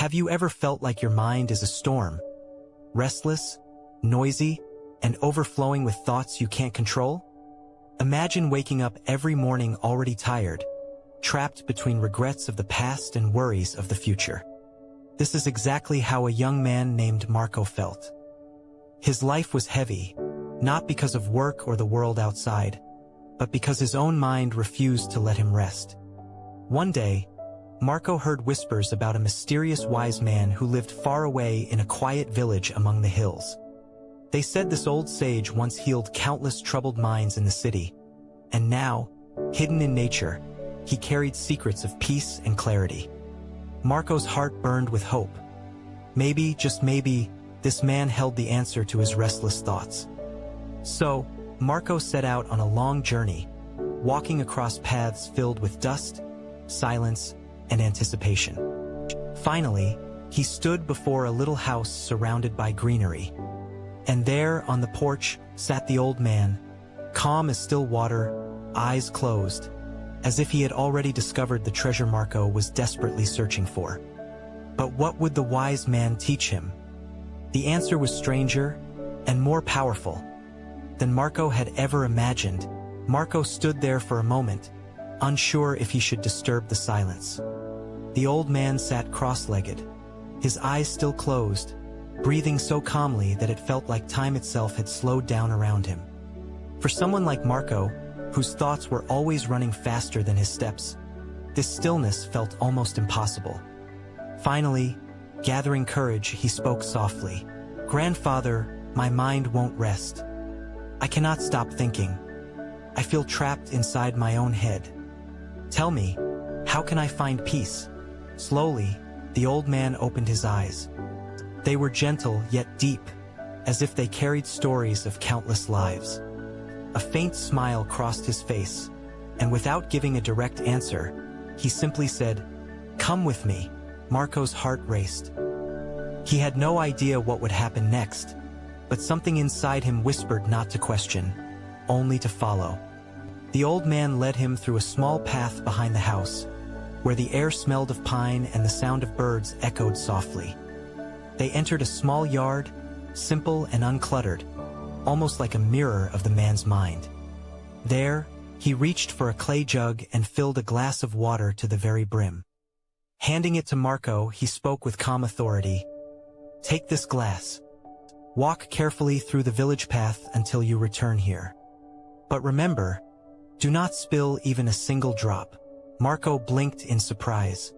Have you ever felt like your mind is a storm? Restless, noisy, and overflowing with thoughts you can't control? Imagine waking up every morning already tired, trapped between regrets of the past and worries of the future. This is exactly how a young man named Marco felt. His life was heavy, not because of work or the world outside, but because his own mind refused to let him rest. One day, Marco heard whispers about a mysterious wise man who lived far away in a quiet village among the hills. They said this old sage once healed countless troubled minds in the city, and now, hidden in nature, he carried secrets of peace and clarity. Marco's heart burned with hope. Maybe, just maybe, this man held the answer to his restless thoughts. So, Marco set out on a long journey, walking across paths filled with dust, silence, and anticipation. Finally, he stood before a little house surrounded by greenery. And there, on the porch, sat the old man, calm as still water, eyes closed, as if he had already discovered the treasure Marco was desperately searching for. But what would the wise man teach him? The answer was stranger and more powerful than Marco had ever imagined. Marco stood there for a moment, unsure if he should disturb the silence. The old man sat cross-legged, his eyes still closed, breathing so calmly that it felt like time itself had slowed down around him. For someone like Marco, whose thoughts were always running faster than his steps, this stillness felt almost impossible. Finally, gathering courage, he spoke softly. "Grandfather, my mind won't rest. I cannot stop thinking. I feel trapped inside my own head. Tell me, how can I find peace?" Slowly, the old man opened his eyes. They were gentle yet deep, as if they carried stories of countless lives. A faint smile crossed his face, and without giving a direct answer, he simply said, "Come with me." Marco's heart raced. He had no idea what would happen next, but something inside him whispered not to question, only to follow. The old man led him through a small path behind the house, where the air smelled of pine and the sound of birds echoed softly. They entered a small yard, simple and uncluttered, almost like a mirror of the man's mind. There, he reached for a clay jug and filled a glass of water to the very brim. Handing it to Marco, he spoke with calm authority. "Take this glass. Walk carefully through the village path until you return here. But remember, do not spill even a single drop." Marco blinked in surprise.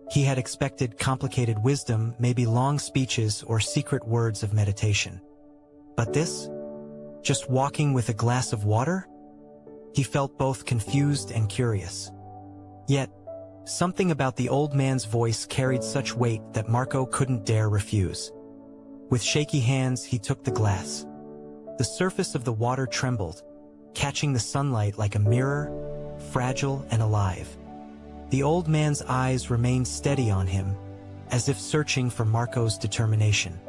He had expected complicated wisdom, maybe long speeches or secret words of meditation. But this? Just walking with a glass of water? He felt both confused and curious. Yet, something about the old man's voice carried such weight that Marco couldn't dare refuse. With shaky hands, he took the glass. The surface of the water trembled, catching the sunlight like a mirror, fragile and alive. The old man's eyes remained steady on him, as if searching for Marco's determination.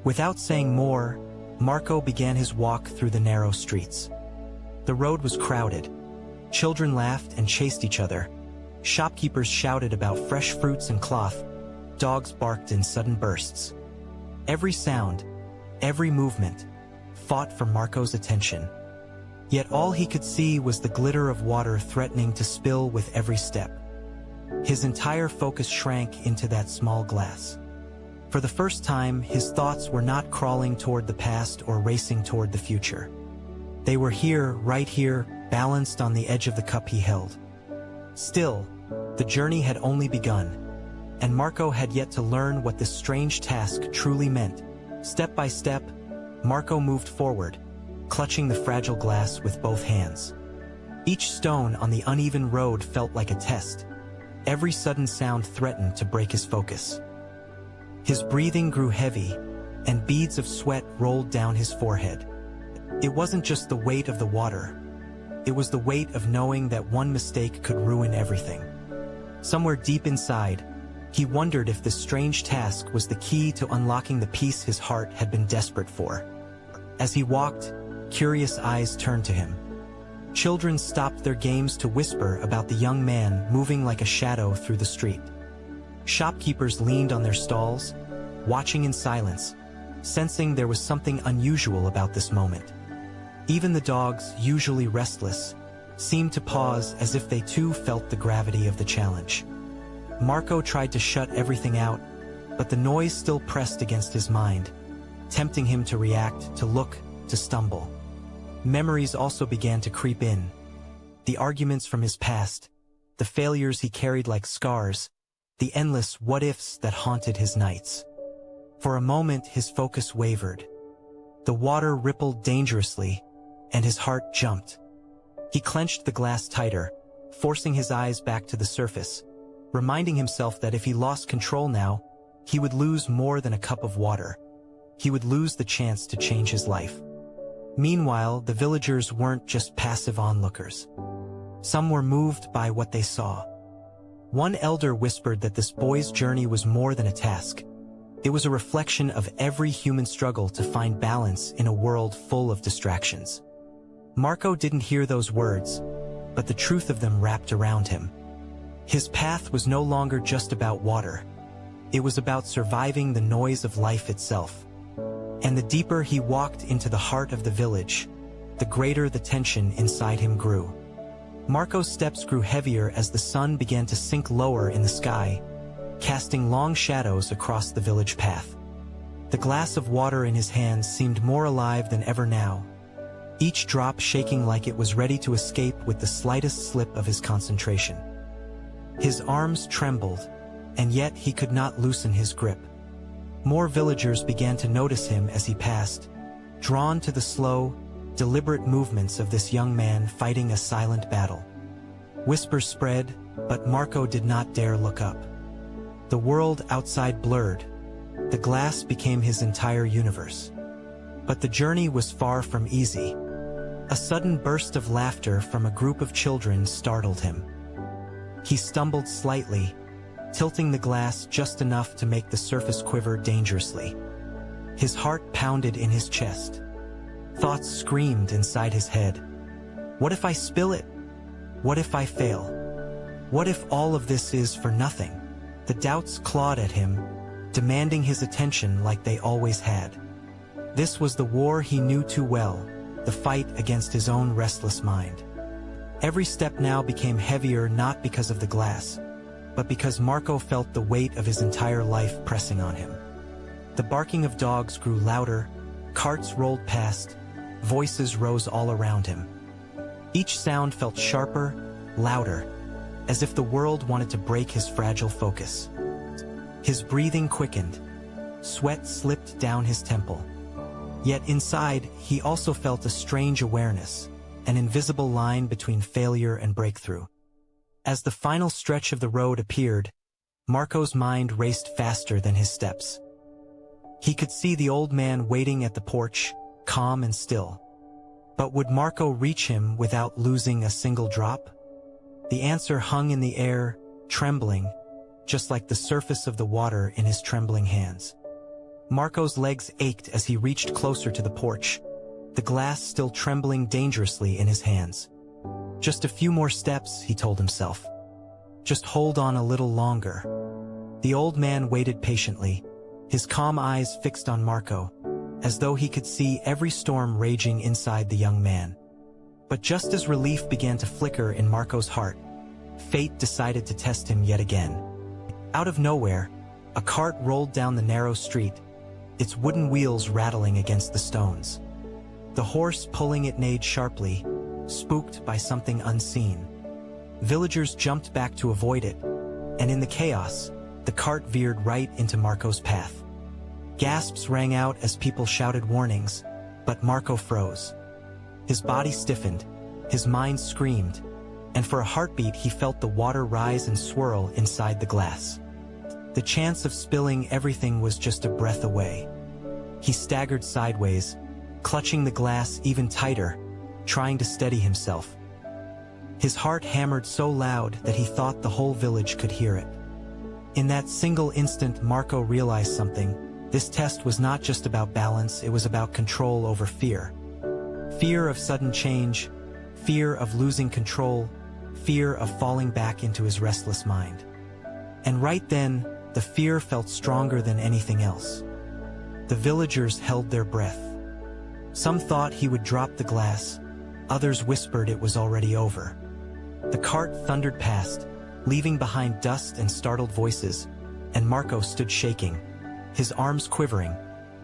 Without saying more, Marco began his walk through the narrow streets. The road was crowded. Children laughed and chased each other. Shopkeepers shouted about fresh fruits and cloth. Dogs barked in sudden bursts. Every sound, every movement, fought for Marco's attention. Yet all he could see was the glitter of water threatening to spill with every step. His entire focus shrank into that small glass. For the first time, his thoughts were not crawling toward the past or racing toward the future. They were here, right here, balanced on the edge of the cup he held. Still, the journey had only begun, and Marco had yet to learn what this strange task truly meant. Step by step, Marco moved forward, clutching the fragile glass with both hands. Each stone on the uneven road felt like a test. Every sudden sound threatened to break his focus. His breathing grew heavy, and beads of sweat rolled down his forehead. It wasn't just the weight of the water. It was the weight of knowing that one mistake could ruin everything. Somewhere deep inside, he wondered if this strange task was the key to unlocking the peace his heart had been desperate for. As he walked, curious eyes turned to him. Children stopped their games to whisper about the young man moving like a shadow through the street. Shopkeepers leaned on their stalls, watching in silence, sensing there was something unusual about this moment. Even the dogs, usually restless, seemed to pause as if they too felt the gravity of the challenge. Marco tried to shut everything out, but the noise still pressed against his mind, tempting him to react, to look, to stumble. Memories also began to creep in. The arguments from his past, the failures he carried like scars, the endless what-ifs that haunted his nights. For a moment his focus wavered. The water rippled dangerously, and his heart jumped. He clenched the glass tighter, forcing his eyes back to the surface, reminding himself that if he lost control now, he would lose more than a cup of water. He would lose the chance to change his life. Meanwhile, the villagers weren't just passive onlookers. Some were moved by what they saw. One elder whispered that this boy's journey was more than a task. It was a reflection of every human struggle to find balance in a world full of distractions. Marco didn't hear those words, but the truth of them wrapped around him. His path was no longer just about water. It was about surviving the noise of life itself. And the deeper he walked into the heart of the village, the greater the tension inside him grew. Marco's steps grew heavier as the sun began to sink lower in the sky, casting long shadows across the village path. The glass of water in his hands seemed more alive than ever now, each drop shaking like it was ready to escape with the slightest slip of his concentration. His arms trembled, and yet he could not loosen his grip. More villagers began to notice him as he passed, drawn to the slow, deliberate movements of this young man fighting a silent battle. Whispers spread, but Marco did not dare look up. The world outside blurred. The glass became his entire universe. But the journey was far from easy. A sudden burst of laughter from a group of children startled him. He stumbled slightly, tilting the glass just enough to make the surface quiver dangerously. His heart pounded in his chest. Thoughts screamed inside his head. What if I spill it? What if I fail? What if all of this is for nothing? The doubts clawed at him, demanding his attention like they always had. This was the war he knew too well, the fight against his own restless mind. Every step now became heavier not because of the glass, but because Marco felt the weight of his entire life pressing on him. The barking of dogs grew louder, carts rolled past, voices rose all around him. Each sound felt sharper, louder, as if the world wanted to break his fragile focus. His breathing quickened, sweat slipped down his temple. Yet inside, he also felt a strange awareness, an invisible line between failure and breakthrough. As the final stretch of the road appeared, Marco's mind raced faster than his steps. He could see the old man waiting at the porch, calm and still. But would Marco reach him without losing a single drop? The answer hung in the air, trembling, just like the surface of the water in his trembling hands. Marco's legs ached as he reached closer to the porch, the glass still trembling dangerously in his hands. Just a few more steps, he told himself. Just hold on a little longer. The old man waited patiently, his calm eyes fixed on Marco, as though he could see every storm raging inside the young man. But just as relief began to flicker in Marco's heart, fate decided to test him yet again. Out of nowhere, a cart rolled down the narrow street, its wooden wheels rattling against the stones. The horse pulling it neighed sharply, spooked by something unseen. Villagers jumped back to avoid it, and in the chaos, the cart veered right into Marco's path. Gasps rang out as people shouted warnings, but Marco froze. His body stiffened, his mind screamed, and for a heartbeat he felt the water rise and swirl inside the glass. The chance of spilling everything was just a breath away. He staggered sideways, clutching the glass even tighter, trying to steady himself. His heart hammered so loud that he thought the whole village could hear it. In that single instant, Marco realized something. This test was not just about balance, it was about control over fear. Fear of sudden change, fear of losing control, fear of falling back into his restless mind. And right then, The fear felt stronger than anything else. The villagers held their breath. Some thought he would drop the glass, others whispered it was already over. The cart thundered past, leaving behind dust and startled voices, and Marco stood shaking, his arms quivering,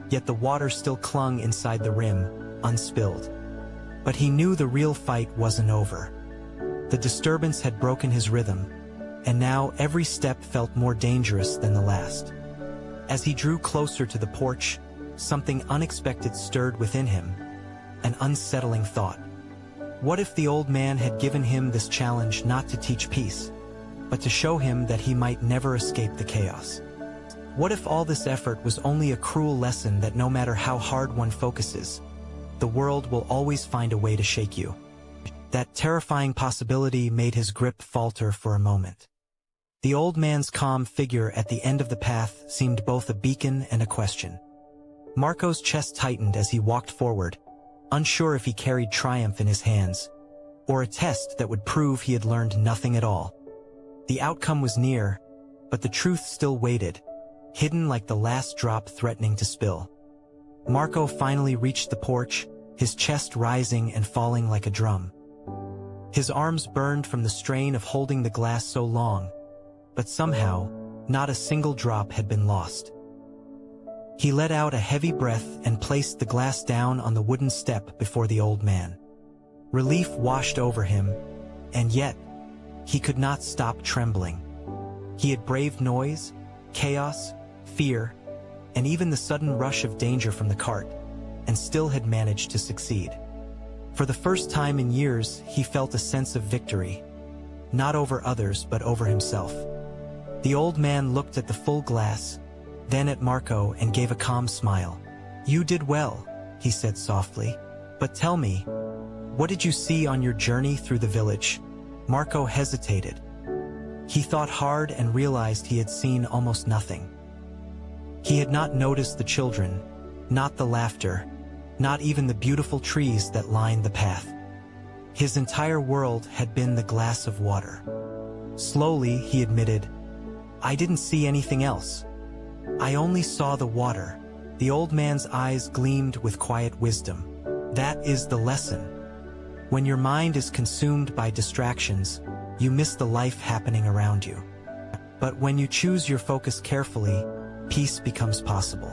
yet the water still clung inside the rim, unspilled. But he knew the real fight wasn't over. The disturbance had broken his rhythm, and now every step felt more dangerous than the last. As he drew closer to the porch, something unexpected stirred within him, an unsettling thought. What if the old man had given him this challenge not to teach peace, but to show him that he might never escape the chaos? What if all this effort was only a cruel lesson that no matter how hard one focuses, the world will always find a way to shake you? That terrifying possibility made his grip falter for a moment. The old man's calm figure at the end of the path seemed both a beacon and a question. Marco's chest tightened as he walked forward, unsure if he carried triumph in his hands, or a test that would prove he had learned nothing at all. The outcome was near, but the truth still waited, hidden like the last drop threatening to spill. Marco finally reached the porch, his chest rising and falling like a drum. His arms burned from the strain of holding the glass so long, but somehow, not a single drop had been lost. He let out a heavy breath and placed the glass down on the wooden step before the old man. Relief washed over him, and yet, he could not stop trembling. He had braved noise, chaos, fear, and even the sudden rush of danger from the cart, and still had managed to succeed. For the first time in years, he felt a sense of victory, not over others but over himself. The old man looked at the full glass, then at Marco and gave a calm smile. "You did well," he said softly. "But tell me, what did you see on your journey through the village?" Marco hesitated. He thought hard and realized he had seen almost nothing. He had not noticed the children, not the laughter, not even the beautiful trees that lined the path. His entire world had been the glass of water. Slowly, he admitted, "I didn't see anything else. I only saw the water." The old man's eyes gleamed with quiet wisdom. "That is the lesson. When your mind is consumed by distractions, you miss the life happening around you. But when you choose your focus carefully, peace becomes possible."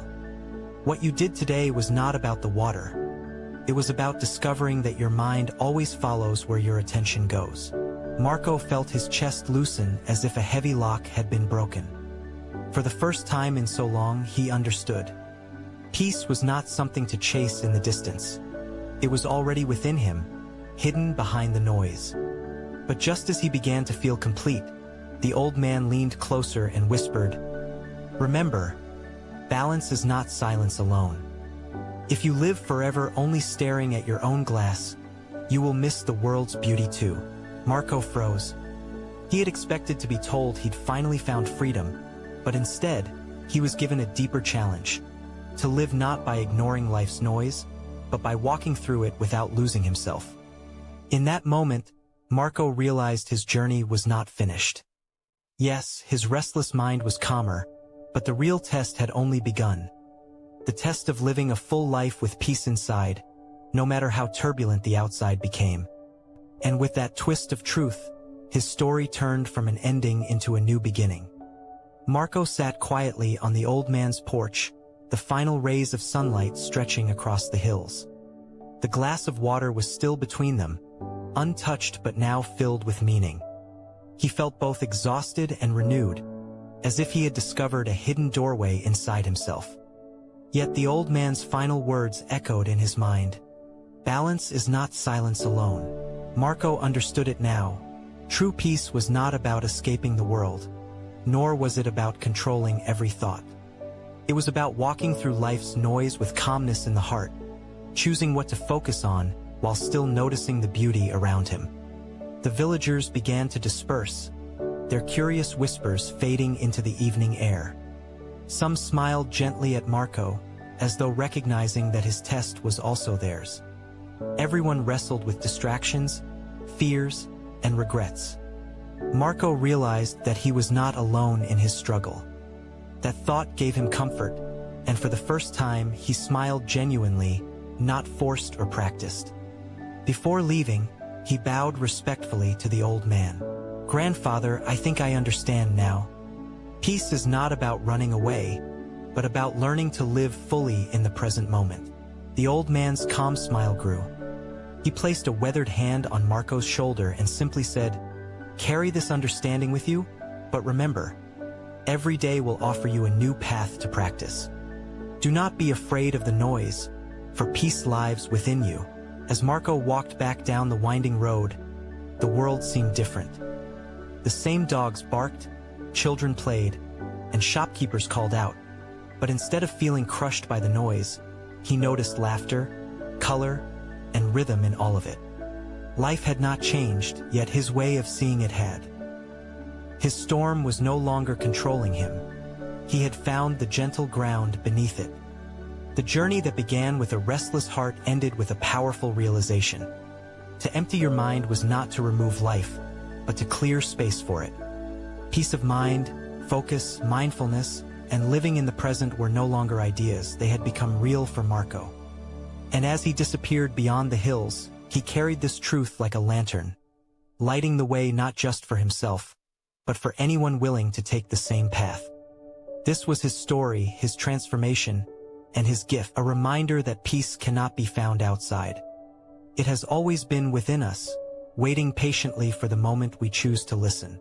What you did today was not about the water. It was about discovering that your mind always follows where your attention goes. Marco felt his chest loosen as if a heavy lock had been broken. For the first time in so long, he understood. Peace was not something to chase in the distance. It was already within him, hidden behind the noise. But just as he began to feel complete, the old man leaned closer and whispered, "Remember, balance is not silence alone. If you live forever only staring at your own glass, you will miss the world's beauty too." Marco froze. He had expected to be told he'd finally found freedom, but instead, he was given a deeper challenge: to live not by ignoring life's noise, but by walking through it without losing himself. In that moment, Marco realized his journey was not finished. Yes, his restless mind was calmer, but the real test had only begun. The test of living a full life with peace inside, no matter how turbulent the outside became. And with that twist of truth, his story turned from an ending into a new beginning. Marco sat quietly on the old man's porch, the final rays of sunlight stretching across the hills. The glass of water was still between them, untouched but now filled with meaning. He felt both exhausted and renewed, as if he had discovered a hidden doorway inside himself. Yet the old man's final words echoed in his mind. Balance is not silence alone. Marco understood it now. True peace was not about escaping the world, nor was it about controlling every thought. It was about walking through life's noise with calmness in the heart, choosing what to focus on while still noticing the beauty around him. The villagers began to disperse, their curious whispers fading into the evening air. Some smiled gently at Marco, as though recognizing that his test was also theirs. Everyone wrestled with distractions, fears, and regrets. Marco realized that he was not alone in his struggle. That thought gave him comfort, and for the first time he smiled genuinely, not forced or practiced. Before leaving, he bowed respectfully to the old man. "Grandfather, I think I understand now. Peace is not about running away, but about learning to live fully in the present moment." The old man's calm smile grew. He placed a weathered hand on Marco's shoulder and simply said, "Carry this understanding with you, but remember, every day will offer you a new path to practice. Do not be afraid of the noise, for peace lives within you." As Marco walked back down the winding road, the world seemed different. The same dogs barked, children played, and shopkeepers called out. But instead of feeling crushed by the noise, he noticed laughter, color, and rhythm in all of it. Life had not changed, yet his way of seeing it had. His storm was no longer controlling him. He had found the gentle ground beneath it. The journey that began with a restless heart ended with a powerful realization. To empty your mind was not to remove life, but to clear space for it. Peace of mind, focus, mindfulness, and living in the present were no longer ideas, they had become real for Marco. And as he disappeared beyond the hills, he carried this truth like a lantern, lighting the way not just for himself, but for anyone willing to take the same path. This was his story, his transformation, and his gift, a reminder that peace cannot be found outside. It has always been within us, waiting patiently for the moment we choose to listen.